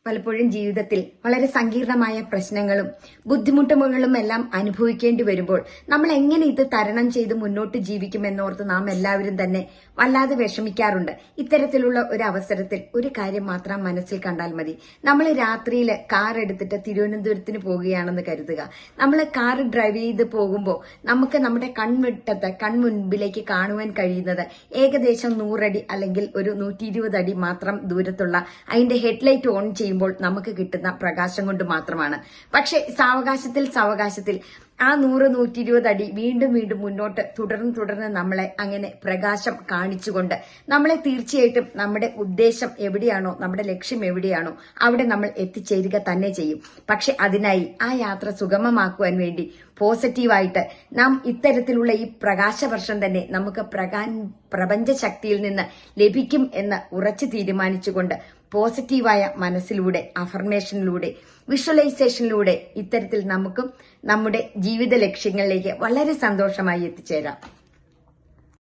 പലപ്പോഴും ജീവിതത്തിൽ വളരെ സങ്കീർണമായ പ്രശ്നങ്ങളും ബുദ്ധിമുട്ടുകളും എല്ലാം അനുഭവിക്കേണ്ടി വരുമ്പോൾ നമ്മൾ എങ്ങനെ ഇത് തരണം ചെയ്ത് മുന്നോട്ട് ജീവിക്കുമെന്നോർത്ത് നാം എല്ലാവരും തന്നെ വല്ലാതെ വിഷമിക്കാറുണ്ട്. ഇത്തരത്തിലുള്ള ഒരു അവസരത്തിൽ ഒരു കാര്യം മാത്രം മനസ്സിൽ കണ്ടാൽ മതി. നമ്മൾ രാത്രിയിൽ കാർ എടുത്തിട്ട് തിരുവനന്തപുരത്തിന് പോവുകയാണെന്ന് കരുതുക. നമ്മൾ കാർ ഡ്രൈവ് ചെയ്ത് പോകുമ്പോൾ നമുക്ക് നമ്മുടെ കൺമുൻപിലേക്ക് കാണുവാൻ കഴിയുന്നത് ഏകദേശം 100 അടി അല്ലെങ്കിൽ ഒരു 120 അടി മാത്രം ദൂരത്തുള്ള അതിന്റെ ഹെഡ്ലൈറ്റ് ഓൺ ചെയ്യുമ്പോൾ നമുക്ക് കിട്ടുന്ന പ്രകാശം കൊണ്ട് മാത്രമാണ്. പക്ഷെ സാവകാശത്തിൽ ആ 100-120 അടി വീണ്ടും മുന്നോട്ട് തുടർന്ന് നമ്മളെ അങ്ങനെ പ്രകാശം കാണിച്ചുകൊണ്ട് നമ്മളെ തീർച്ചയായിട്ടും നമ്മുടെ ഉദ്ദേശം എവിടെയാണോ, നമ്മുടെ ലക്ഷ്യം എവിടെയാണോ അവിടെ നമ്മൾ എത്തിച്ചേരുക തന്നെ ചെയ്യും. പക്ഷെ അതിനായി ആ യാത്ര സുഗമമാക്കുവാൻ വേണ്ടി പോസിറ്റീവായിട്ട് നാം ഇത്തരത്തിലുള്ള ഈ പ്രകാശവർഷം തന്നെ നമുക്ക് പ്രപഞ്ച ശക്തിയിൽ നിന്ന് ലഭിക്കും എന്ന് ഉറച്ചു തീരുമാനിച്ചുകൊണ്ട് പോസിറ്റീവായ മനസ്സിലൂടെ, അഫർമേഷനിലൂടെ, വിഷ്വലൈസേഷനിലൂടെ ഇത്തരത്തിൽ നമുക്കും നമ്മുടെ ജീവിത ലക്ഷ്യങ്ങളിലേക്ക് വളരെ സന്തോഷമായി എത്തിച്ചേരാം.